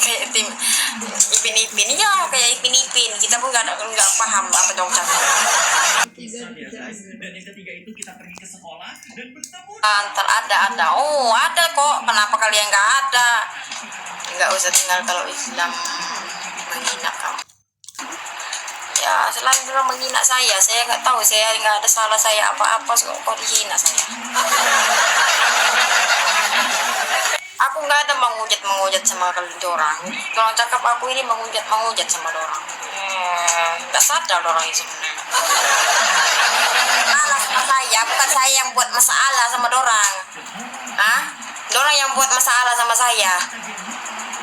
Kayak tim Ipin-Ipin ya, kayak Ipin-Ipin. Kita pun nggak paham apa dong cara. Dan yang ketiga itu kita pergi ke sekolah dan bertemu. Ntar ada. Oh ada kok. Kenapa kalian nggak ada? Nggak usah tinggal kalau Islam menghina kamu. Ya selalu bilang menghina saya nggak tahu, saya nggak ada salah saya apa-apa kok dihina saya. Aku nggak ada menghujat sama orang. Kalau cakap aku ini menghujat sama orang. Nggak sadar orang itu sebenarnya. Masalah sama saya, bukan saya yang buat masalah sama orang. Orang yang buat masalah sama saya.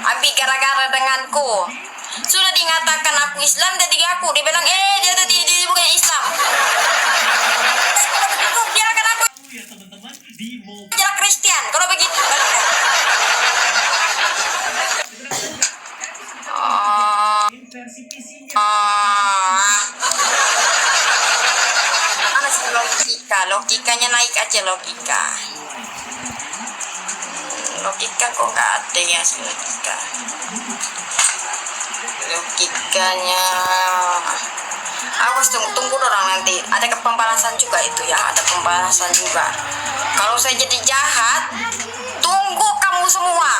Habis gara-gara denganku. Sudah dikatakan aku Islam, jadi aku dibilang dia bukan Islam. Biarkan aku jarak Kristen kalau begitu. Mana sih logikanya naik aja logika kok nggak ada ya sih logikanya. Awas tunggu orang nanti ada pembalasan juga itu ya, ada pembalasan juga. Kalau saya jadi jahat, tunggu kamu semua.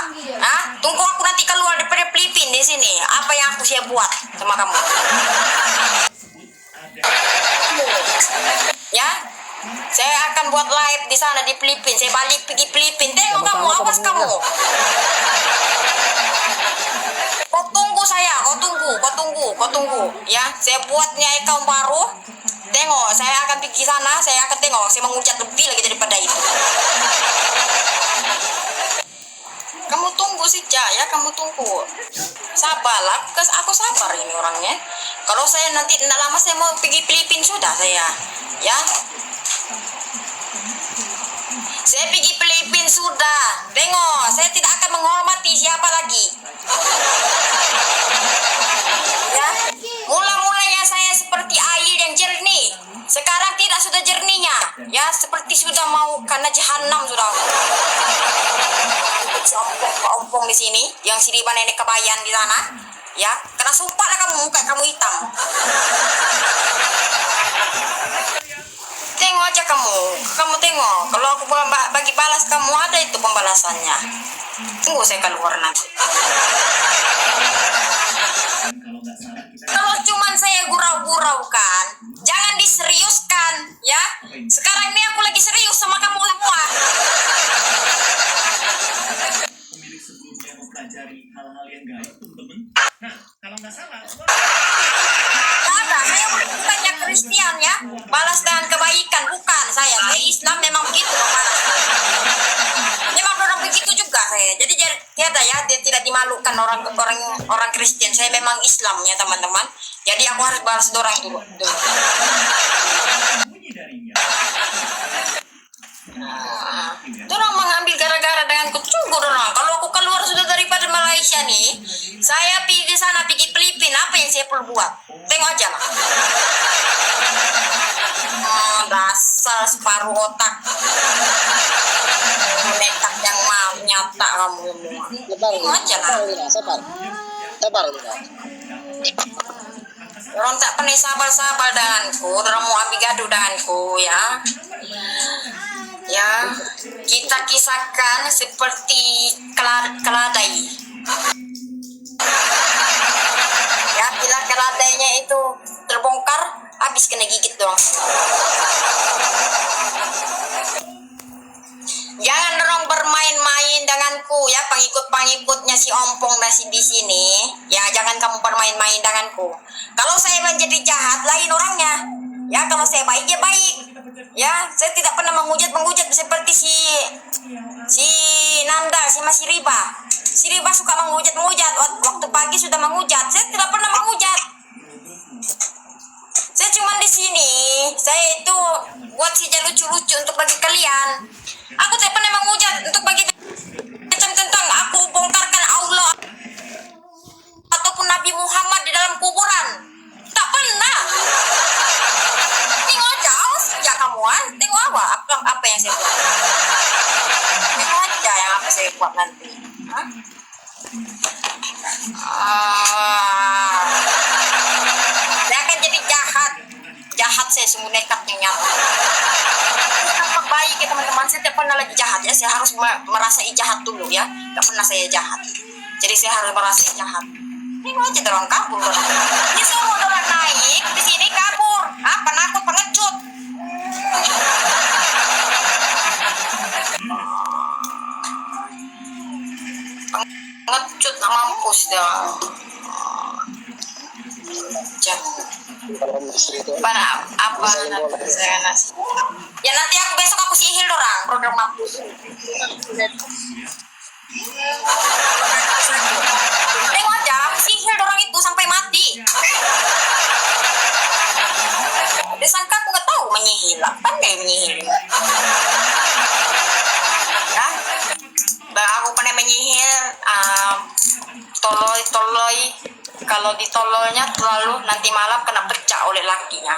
Tunggu aku nanti keluar dari Filipina di sini. Apa yang aku siap buat sama kamu? Ya, saya akan buat live di sana di Filipina. Saya balik pergi Filipina. Tengok kamu, awas kamu. Kau tunggu ya, saya buatnya account baru. Tengok, saya akan pergi sana, saya akan tengok, saya menghujat lebih lagi daripada itu. Kamu tunggu saja ya, kamu tunggu. Sabarlah, aku sabar ini orangnya. Kalau saya nanti tidak lama saya mau pergi Filipina sudah saya, ya. Saya pergi Filipina sudah. Tengok, saya tidak akan menghormati siapa lagi. Ya, mulanya saya seperti air yang jernih. Sekarang tidak sudah jernihnya. Ya, seperti sudah mau karena jahanam sudah. Si ompong di sini, yang siriban nenek kebayan di sana. Ya, karena sumpah lah kamu, muka kamu hitam. Tengok aja kamu tengok. Kalau aku bagi balas kamu ada itu pembalasannya. Tunggu saya keluar nanti. Kalau cuman saya gurau-gurau kan, jangan diseriuskan ya. Sekarang ini aku lagi serius sama kamu semua. Pemilik sebelumnya mempelajari hal-hal yang gaib, teman-teman. Nah, kalau nggak salah, saya bukannya Kristen ya, balas dengan kebaikan, bukan saya Islam memang begitu membalas. Memang orang begitu juga saya. Jadi tiada ya, dia tidak dimalukan orang Kristen. Saya memang Islam ya teman-teman. Jadi aku harus balas orang dulu. Orang mengambil gara-gara dengan kucunggu orang. Kalau aku keluar sudah daripada Malaysia nih, saya pergi di sana pergi Filipina, apa yang saya perlu buat? Tengok aja lah. Dasar separuh otak. Netak yang mau nyata kamu semua. Tengok aja lah. Sabar. Orang tak pernah sabar denganku. Orang mau ambil gaduh denganku ya. Ya, kita kisahkan seperti keladai. Ya, bila keladainya itu terbongkar, habis kena gigit doang. Jangan dorong bermain-main denganku ya, pengikutnya si ompong nasi di sini. Ya, jangan kamu bermain-main denganku. Kalau saya menjadi jahat, lain orangnya. Ya, kalau saya baik ya baik. Ya, saya tidak pernah menghujat seperti si Nanda, si Mas Riba. Si Riba suka menghujat. Waktu pagi sudah menghujat. Saya tidak pernah menghujat. Saya cuma di sini. Saya itu buat saja lucu-lucu untuk bagi kalian. Aku tidak pernah menghujat untuk bagi tentang aku bongkarkan Allah ataupun Nabi Muhammad di dalam kuburan. Tak pernah. Tengok aja, ya kamu tengok apa yang saya buat. Tengok aja yang apa saya buat nanti. Hah? Ah, saya akan jadi jahat saya sungguh nekatnya nyata. Tampak baik ya teman-teman, saya tidak pernah lagi jahat ya, saya harus merasai jahat dulu ya, nggak pernah saya jahat, jadi saya harus merasai jahat. Ini aja orang kabur orang, ini semua orang naik di sini kabur, penakut pengecut. Pengecut nak mampus dia. Para apa nanti saya nasi. Ya nanti aku besok aku sihir orang program mampus. Tengok aja sihir orang itu sampai mati. Dia sangka aku nggak tahu menyihir, pandai menyihir. Ya, aku pandai menyihir. Toloi. Kalau ditololnya terlalu nanti malam kena pecah oleh lakinya.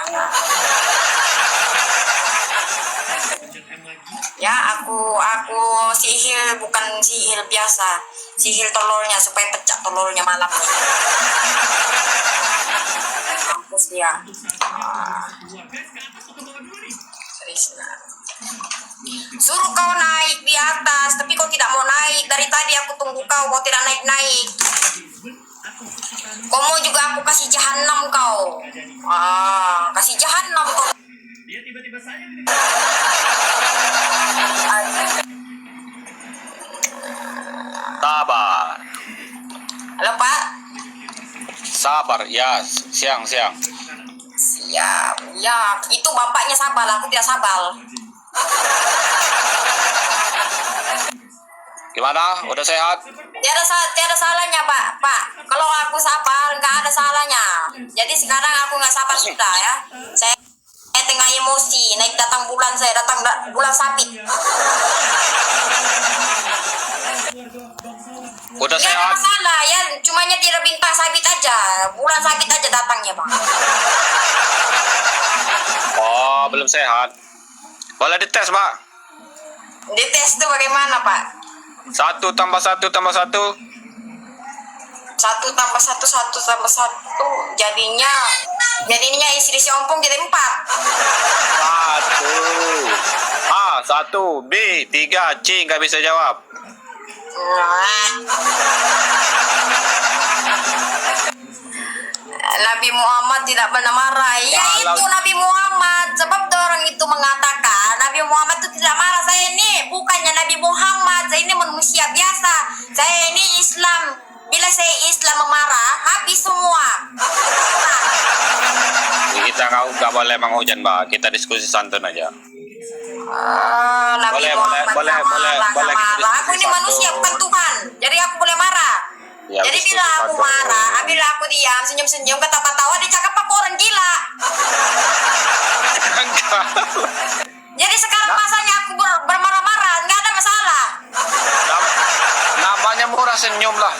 Ya aku sihir bukan sihir biasa, sihir tololnya supaya pecah tololnya malam. Mampus dia. Suruh kau naik di atas, tapi kau tidak mau naik. Dari tadi aku tunggu kau tidak naik-naik. Kau mau juga aku kasih jahanam kau. Kasih jahanam kau. Dia tiba-tiba saja Sabar. Halo Pak. Sabar, ya, siang. Siap. Ya, itu bapaknya Sabal, aku tidak Sabal. Gimana? Udah sehat? Tiada salahnya Pak. Kalau aku Sabal nggak ada salahnya. Jadi sekarang aku nggak sabar sudah ya. Saya tengah emosi, naik datang bulan bulan sabit. Udah Nggak ada sehat? masalah ya, cumanya tidak bintang sabit aja, bulan sabit aja datangnya Bang. Oh, belum sehat. Boleh dites, Pak? Dites itu bagaimana Pak? 1 tambah 1 tambah 1. 1 tambah 1 jadinya istri si Ompong jadi 4. 1. B, 3, C, nggak bisa jawab. Nabi Muhammad tidak pernah marah. Ya Kalau- itu Nabi Muhammad. Sebab orang itu mengatakan Nabi Muhammad itu tidak marah. Saya ini bukannya Nabi Muhammad. Saya ini manusia biasa. Saya ini Islam. Bila saya Islam memarah, habis semua. Kita nggak boleh menghujat, Mbak. Kita diskusi santun aja. Nabi Boleh, Muhammad boleh, nggak boleh, marah, boleh nggak kita marah. Aku ini diskusi manusia santun. bukan Tuhan. Jadi aku boleh marah. Ya, Jadi diskusi bila aku santun. marah, bila aku diam, senyum-senyum, ketawa-tawa, dia cakap aku orang gila. Jadi sekarang masanya aku bermarah-marah, nggak ada masalah. Namanya murah senyum lah.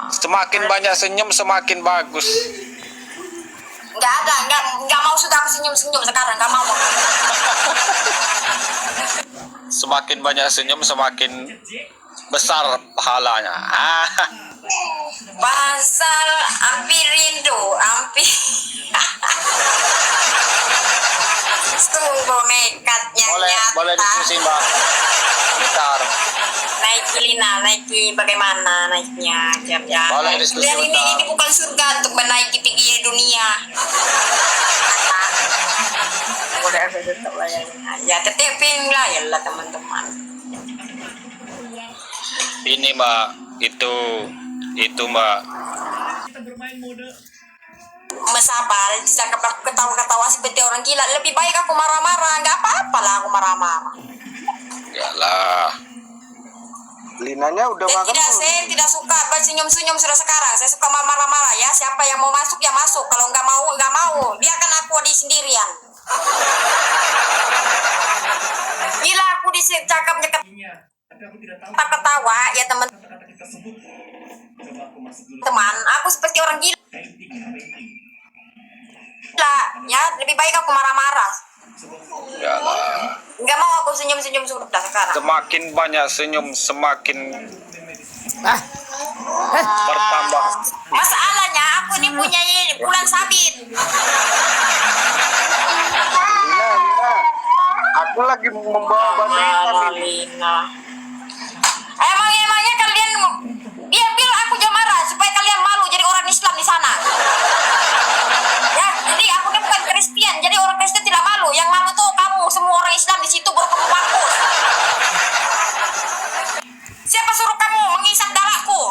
Semakin banyak senyum, semakin bagus. Nggak mau sudah aku senyum-senyum sekarang, nggak mau. Semakin banyak senyum, semakin besar pahalanya. Pasal hampir rindu, hampir. Sungguh nekatnya Boleh nyata. diskusi, Mbak. Bentar. Naiki bagaimana naiknya ya. Boleh diskusi Dan ini bentar. bukan surga untuk menaiki tinggi dunia. Boleh ada tetap lah ya tetepin lah ya lah teman-teman. Ini, Mbak, itu Mbak. kita bermain mode Mesabal, cakap aku ketawa-ketawa seperti orang gila. Lebih baik aku marah-marah, nggak apa-apa lah aku marah-marah. Yalah. Linanya udah makan belum? Saya tidak suka senyum-senyum sudah sekarang. Saya suka marah-marah ya. Siapa yang mau masuk ya masuk. Kalau nggak mau. Biarkan aku di sendirian. Bila aku dicakapnya nya, tapi aku tidak tahu ketawa ya teman-teman. kata-kata kita sebut. Coba aku masuk dulu. Aku seperti orang gila. Painting. Ya lebih baik aku marah-marah. Yalah. Nggak mau aku senyum-senyum sudah sekarang. Semakin banyak senyum, semakin Ah, bertambah. Masalahnya aku ini punya bulan sabit. Lina, aku lagi membawa batu hitam ini. Emangnya kalian dia bilang aku jangan marah supaya kalian malu jadi orang Islam di sana. Ya, jadi aku ini bukan Kristen, jadi orang Kristen tidak malu. Yang malu tuh kamu semua orang Islam di situ berkumpul. Siapa suruh kamu menghisap darahku?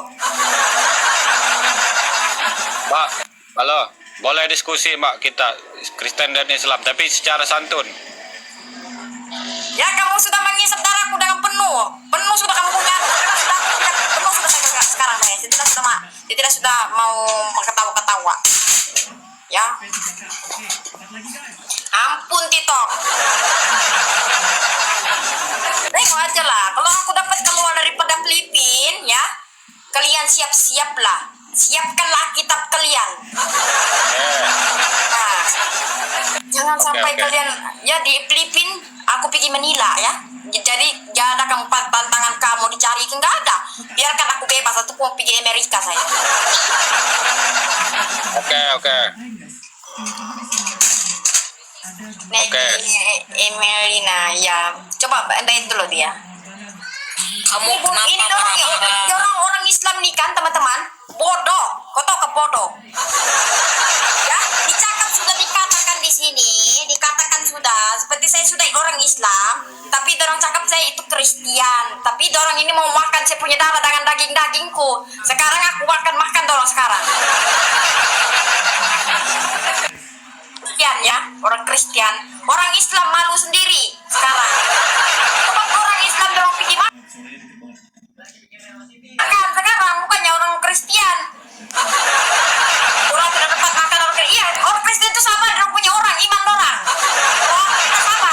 Mbak, halo, boleh diskusi Mbak kita Kristen dan Islam, tapi secara santun. Ya kamu sudah menghisap darahku dengan penuh sudah kamu punya, penuh sudah saya sekarang saya tidak sudah mau ketawa-ketawa. Ya, ampun Tito. Tengok aja lah, kalau aku dapat keluar daripada Filipina, ya, kalian siap-siaplah, siapkanlah kitab kalian. Nah, jangan sampai oke. kalian ya di Filipina aku pergi Manila ya, jadi jangan ada kamu tantangan kamu dicari, nggak ada, biarkan aku bebas, atau mau pergi Amerika saya. Oke. Nah, Oke. Emelina ya, coba bandain dulu dia. Kamu kenapa Ini marah-marah? orang Islam nih kan teman-teman, bodoh, kau tahu ke bodoh? Ya, dikatakan di sini, dikatakan sudah, seperti saya sudah orang Islam, tapi orang cakap saya itu Kristen, tapi orang ini mau makan saya punya darah dengan dagingku. Sekarang aku makan dorong sekarang. Kristen ya, orang Kristen, orang Islam malu sendiri sekarang. Sebab orang Islam dorong pergi makan sekarang, bukannya orang Kristen. Orang tidak dapat makan orang Kristen. Iya, orang Kristen itu sama, dia punya orang, iman orang. Oh, kita sama.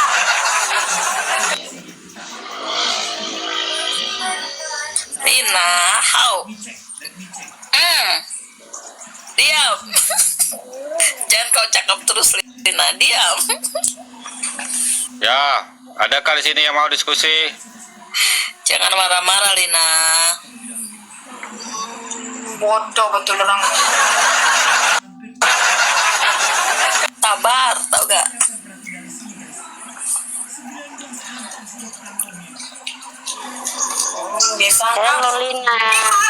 Lina, how? Diam. Jangan kau cakap terus, Lina. Diam. Ya, adakah di sini yang mau diskusi? Jangan marah-marah, Lina. Bodoh betul orang. Sabar, tau gak? Biasa. halo Lina.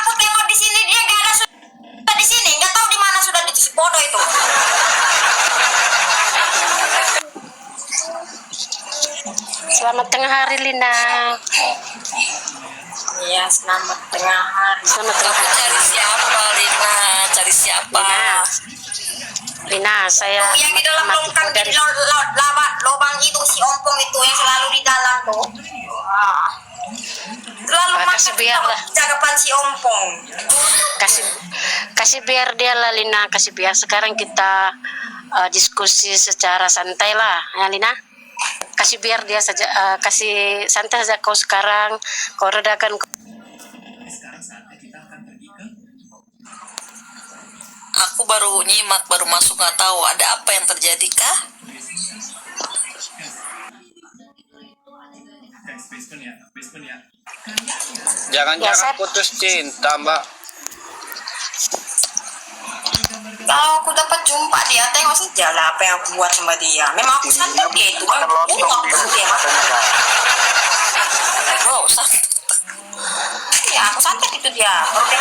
Aku tengok di sini dia gak ada sudah di sini, nggak tahu di mana sudah di bodoh itu. Selamat tengah hari Lina. Iya, selamat tengah hari. Selamat tengah Kamu hari. cari siapa, Lina? Cari siapa? Lina, saya Tuh, yang di dalam longkang dari di lubang itu si ompong itu yang selalu di dalam tuh. Wah. Selalu Kasih biarlah. cakapan si ompong. kasih biar dia lah Lina, kasih biar. Sekarang kita diskusi secara santai lah ya Lina. Kasih biar dia saja, kasih santai saja kau sekarang, kau redakan. Sekarang saatnya kita akan pergi ke Aku baru nyimak, baru masuk, nggak tahu ada apa yang terjadi kah? guys, basement ya. Jangan-jangan saya- putus cinta Mbak. Kalau aku dapat jumpa dia, tengok saja lah apa yang aku buat sama dia. Memang aku santai dia itu, kan Terlotong di aku dia. katanya kan. Wow, santai. Ya, aku santai itu dia. Oke.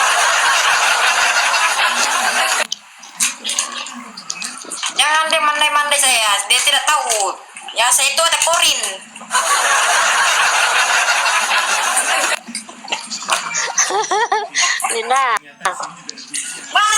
Jangan dia mandai-mandai saya, dia tidak tahu. Ya, saya itu ada korin. Lina, Mana